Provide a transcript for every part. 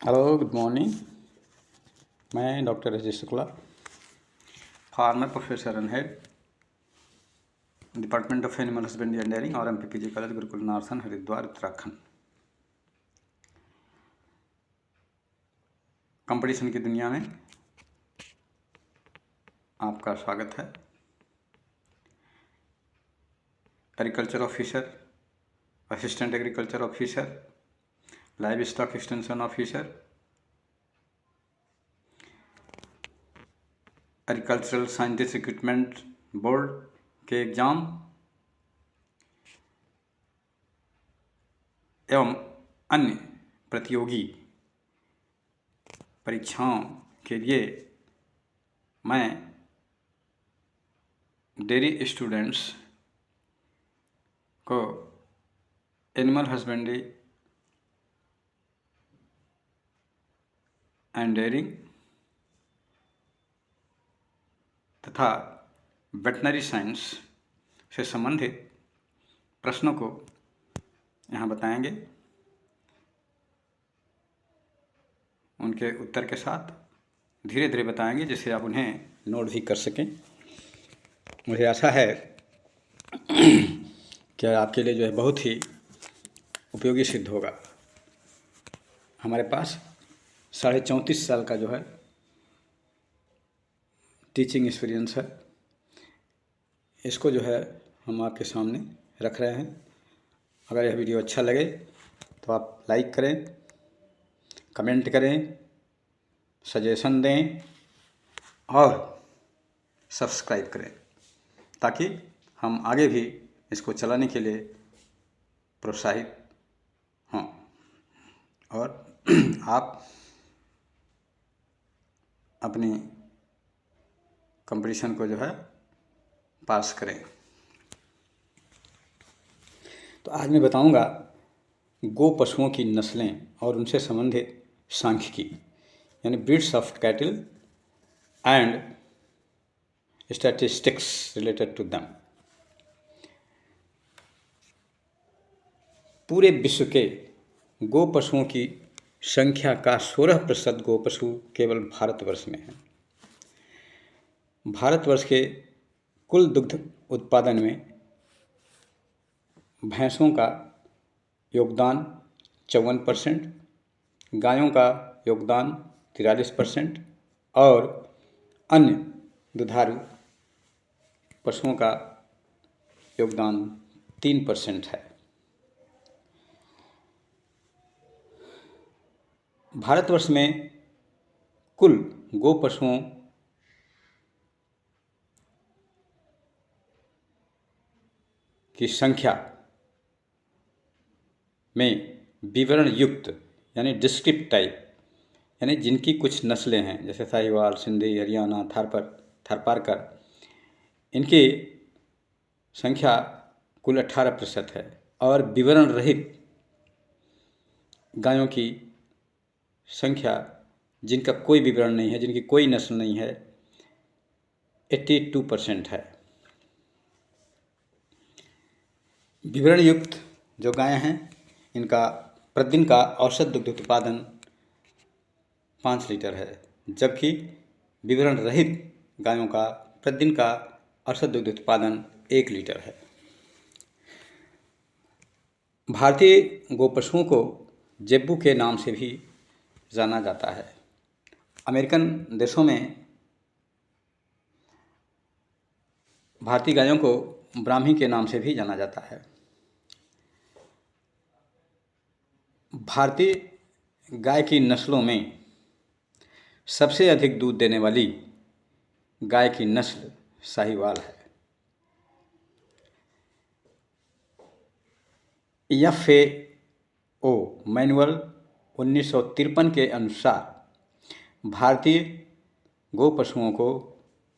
Hello, good morning. मैं doctor Rajesh Shukla, former professor and head department of animal husbandry and dairying और MPPG college Gurukul Narsan, Haridwar, Uttarakhand. Competition की दुनिया में आपका स्वागत है। Agriculture officer, assistant agriculture officer, livestock extension officer, agricultural scientist equipment board के exam एवं अन्य प्रतियोगी परीक्षाओं के लिए मैं डेयरी स्टूडेंट्स को एनिमल हस्बेंड्री एंड डेयरिंग तथा वेटनरी साइंस से संबंधित प्रश्नों को यहाँ बताएंगे। उनके उत्तर के साथ धीरे धीरे बताएंगे जिससे आप उन्हें नोट भी कर सकें। मुझे आशा है कि आपके लिए जो है बहुत ही उपयोगी सिद्ध होगा। हमारे पास 34.5 साल का जो है टीचिंग एक्सपीरियंस है। इसको जो है हम आपके सामने रख रहे हैं। अगर यह वीडियो अच्छा लगे तो आप लाइक करें, कमेंट करें, सजेशन दें और सब्सक्राइब करें ताकि हम आगे भी इसको चलाने के लिए प्रोत्साहित हों और आप अपनी कंपटीशन को जो है पास करें। तो आज मैं बताऊंगा गो पशुओं की नस्लें और उनसे संबंधित सांख्यिकी यानी breeds of cattle and statistics related to them. पूरे विश्व के गो पशुओं की संख्या का 16% गो पशु केवल भारतवर्ष में है। भारतवर्ष के कुल दुग्ध उत्पादन में भैंसों का योगदान 54%, गायों का योगदान 43% और अन्य दुधारू पशुओं का योगदान 3% है। भारतवर्ष में कुल गो पशुओं की संख्या में विवरण युक्त यानी डिस्क्रिप्ट टाइप यानी जिनकी कुछ नस्लें हैं जैसे साहिवाल, सिंधी, हरियाणा, थारपारकर, इनकी संख्या कुल 18% है और विवरण रहित गायों की संख्या जिनका कोई विवरण नहीं है, जिनकी कोई नस्ल नहीं है, 82% है। विवरण युक्त जो गायें हैं इनका प्रतिदिन का औसत दुग्ध उत्पादन 5 लीटर है, जबकि विवरण रहित गायों का प्रतिदिन का औसत दुग्ध उत्पादन 1 लीटर है। भारतीय गोपशुओं को जेब्बू के नाम से भी जाना जाता है। अमेरिकन देशों में भारतीय गायों को ब्राह्मी के नाम से भी जाना जाता है। भारतीय गाय की नस्लों में सबसे अधिक दूध देने वाली गाय की नस्ल साहिवाल है। FAO मैनुअल 1953 के अनुसार भारतीय गो पशुओं को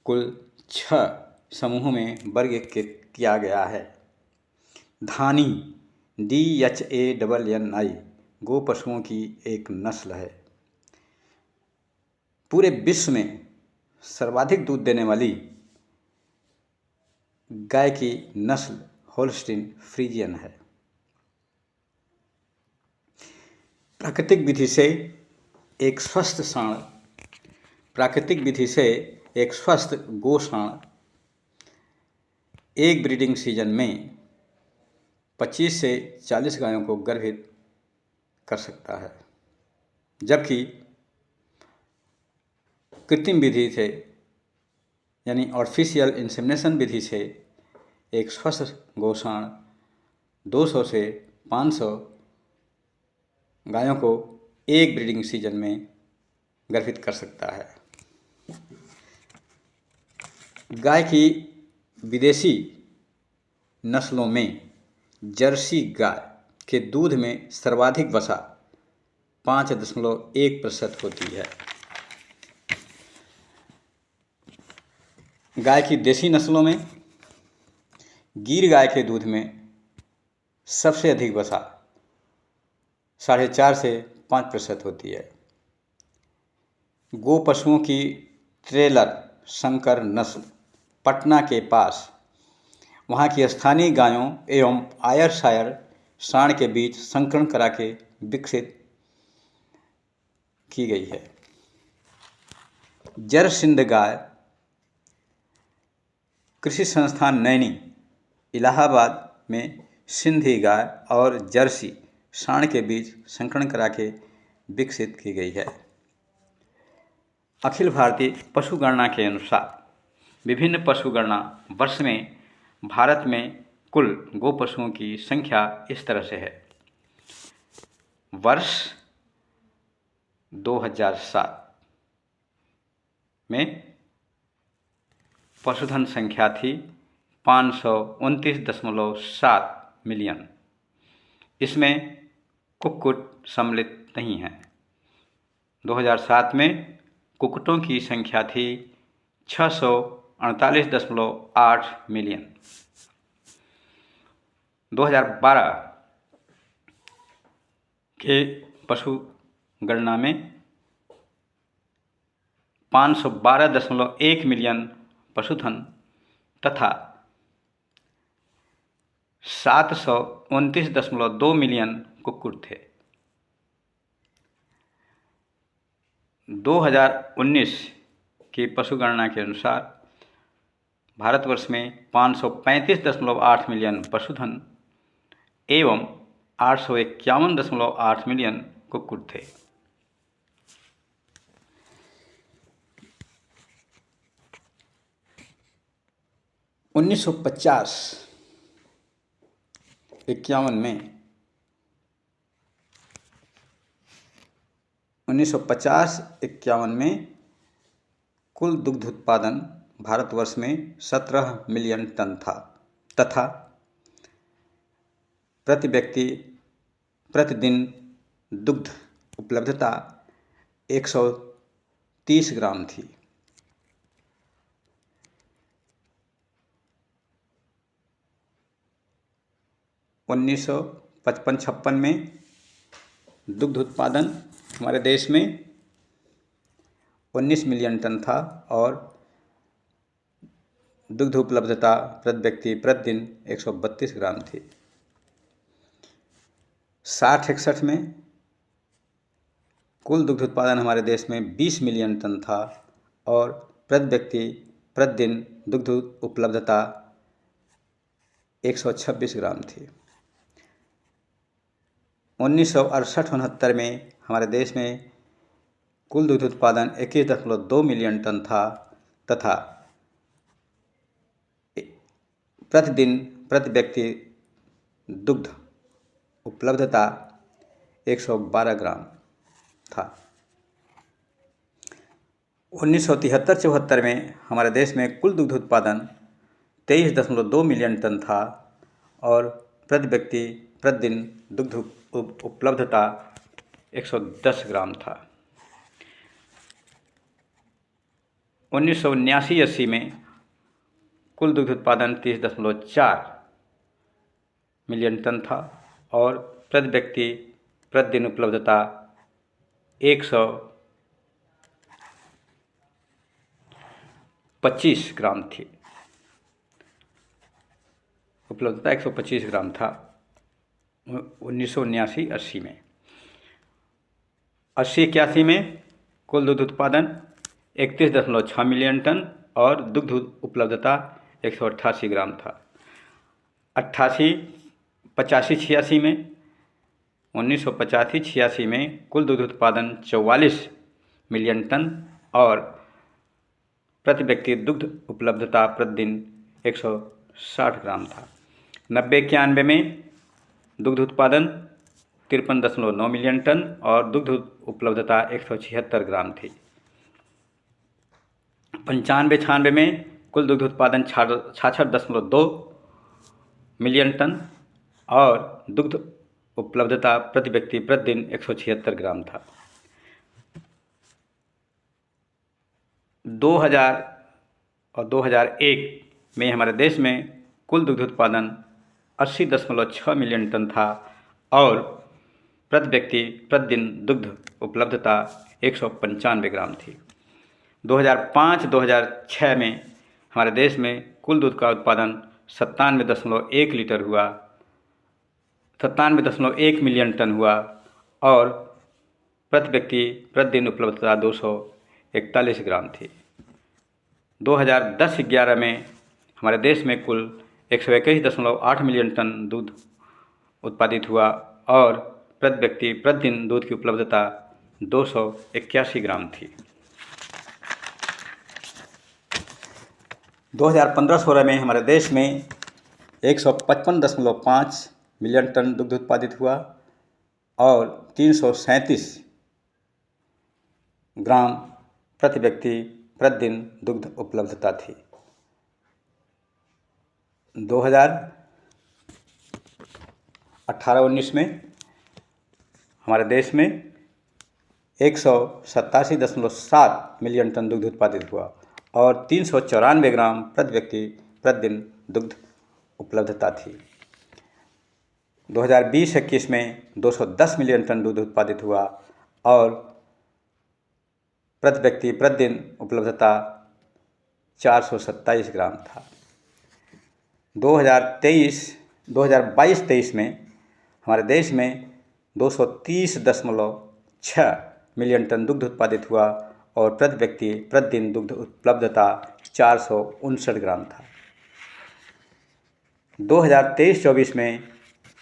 कुल 6 समूहों में वर्गीकृत किया गया है। धानी DHANNI गो पशुओं की एक नस्ल है। पूरे विश्व में सर्वाधिक दूध देने वाली गाय की नस्ल होल्स्टीन फ्रीजियन है। प्राकृतिक विधि से एक स्वस्थ सांड, प्राकृतिक विधि से एक स्वस्थ गो सांड एक ब्रीडिंग सीजन में 25 से 40 गायों को गर्भित कर सकता है, जबकि कृत्रिम विधि से यानी आर्टिफिशियल इंसेमिनेशन विधि से एक स्वस्थ गौसाण 200 से 500 गायों को एक ब्रीडिंग सीजन में गर्भित कर सकता है। गाय की विदेशी नस्लों में जर्सी गाय के दूध में सर्वाधिक वसा 5.1% होती है। गाय की देसी नस्लों में गीर गाय के दूध में सबसे अधिक वसा 4.5 से 5% होती है। गो पशुओं की ट्रेलर संकर नस्ल पटना के पास वहाँ की स्थानीय गायों एवं आयरशायर सांड के बीच संकरण करा के विकसित की गई है। जरसिंध गाय कृषि संस्थान नैनी इलाहाबाद में सिंधी गाय और जर्सी सांड के बीच संकरण करा के विकसित की गई है। अखिल भारतीय पशु गणना के अनुसार विभिन्न पशु गणना वर्ष में भारत में कुल गो पशुओं की संख्या इस तरह से है। वर्ष 2007 में पशुधन संख्या थी 529.7 मिलियन। इसमें कुक्कुट सम्मिलित नहीं है। 2007 में कुक्कुटों की संख्या थी 648.8 मिलियन। 2012 के पशु गणना में 512.1 मिलियन पशुधन तथा 729.2 मिलियन कुक्कुट थे। 2019 की पशु गणना के अनुसार भारतवर्ष में 535.8 मिलियन पशुधन एवं 851.8 मिलियन कुक्कुट थे। उन्नीस सौ 1950-51 में कुल दुग्ध उत्पादन भारतवर्ष में 17 मिलियन टन था तथा प्रति व्यक्ति प्रतिदिन दुग्ध उपलब्धता 130 ग्राम थी। 1955-56 में दुग्ध उत्पादन हमारे देश में 19 मिलियन टन था और दुग्ध उपलब्धता प्रति व्यक्ति प्रतिदिन 132 ग्राम थी। 60-61 में कुल दुग्ध उत्पादन हमारे देश में 20 मिलियन टन था और प्रति व्यक्ति प्रतिदिन दुग्ध उपलब्धता 126 ग्राम थी। 1968-69 में हमारे देश में कुल दुग्ध उत्पादन 21.2 मिलियन टन था तथा प्रतिदिन प्रति व्यक्ति दुग्ध उपलब्धता 112 ग्राम था। 1973-74 में हमारे देश में कुल दुग्ध उत्पादन 23.2 मिलियन टन था और प्रति व्यक्ति प्रतिदिन दुग्ध उपलब्धता 110 ग्राम था। 1979-80 में कुल दुग्ध उत्पादन 30.4 मिलियन टन था और प्रति व्यक्ति प्रतिदिन उपलब्धता 125 ग्राम थी। उपलब्धता 125 ग्राम था 1979-80 में। 80-81 में कुल दुग्ध उत्पादन 31.6 मिलियन टन और दुग्ध उपलब्धता 188 ग्राम था। 85-86 में 1985-86 में कुल दुग्ध उत्पादन 44 मिलियन टन और प्रति व्यक्ति दुग्ध उपलब्धता प्रतिदिन 160 ग्राम था। 90-91 में दुग्ध उत्पादन 53.9 मिलियन टन और दुग्ध उपलब्धता 176 ग्राम थी। 95-96 में कुल दुग्ध उत्पादन 66.2 मिलियन टन और दुग्ध उपलब्धता प्रति व्यक्ति प्रतिदिन 176 ग्राम था। 2000 और 2001 में हमारे देश में कुल दुग्ध उत्पादन 80.6 मिलियन टन था और प्रति व्यक्ति प्रतिदिन दुग्ध उपलब्धता 195 ग्राम थी। 2005-2006 में हमारे देश में कुल दूध का उत्पादन 97.1 लीटर हुआ 97.1 मिलियन टन हुआ और प्रति व्यक्ति प्रतिदिन उपलब्धता 241 ग्राम थी। 2010-11 में हमारे देश में कुल 121.8 मिलियन टन दूध उत्पादित हुआ और प्रति व्यक्ति प्रतिदिन दूध की उपलब्धता 281 ग्राम थी। 2015-16 में हमारे देश में 155.5 मिलियन टन दुग्ध उत्पादित हुआ और 337 ग्राम प्रति व्यक्ति प्रतिदिन दुग्ध उपलब्धता थी। 2018-19 में हमारे देश में 187.7 मिलियन टन दुग्ध उत्पादित हुआ और 394 ग्राम प्रति व्यक्ति प्रतिदिन दुग्ध उपलब्धता थी। 2020-21 में 210 मिलियन टन दूध उत्पादित हुआ और प्रति व्यक्ति प्रतिदिन उपलब्धता 427 ग्राम था। 2022-23 में हमारे देश में 230.6 मिलियन टन दुग्ध उत्पादित हुआ और प्रति व्यक्ति प्रतिदिन दुग्ध उपलब्धता 459 ग्राम था। 2023-24 में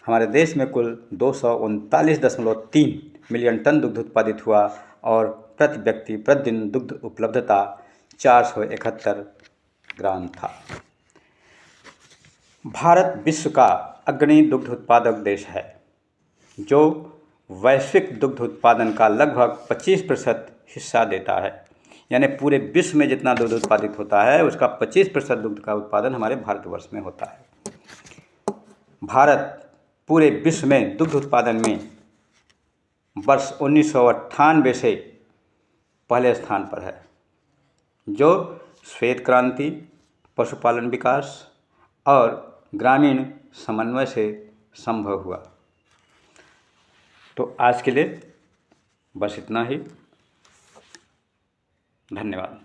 हमारे देश में कुल 239.3 मिलियन टन दुग्ध उत्पादित हुआ और प्रति व्यक्ति प्रतिदिन दुग्ध उपलब्धता 471 ग्राम था। भारत विश्व का अग्रणी दुग्ध उत्पादक देश है जो वैश्विक दुग्ध उत्पादन का लगभग 25% हिस्सा देता है। यानी पूरे विश्व में जितना दुग्ध उत्पादित होता है उसका 25% दुग्ध का उत्पादन हमारे भारतवर्ष में होता है। भारत पूरे विश्व में दुग्ध उत्पादन में वर्ष 1998 से पहले स्थान पर है, जो श्वेत क्रांति, पशुपालन विकास और ग्रामीण समन्वय से संभव हुआ। तो आज के लिए बस इतना ही। धन्यवाद।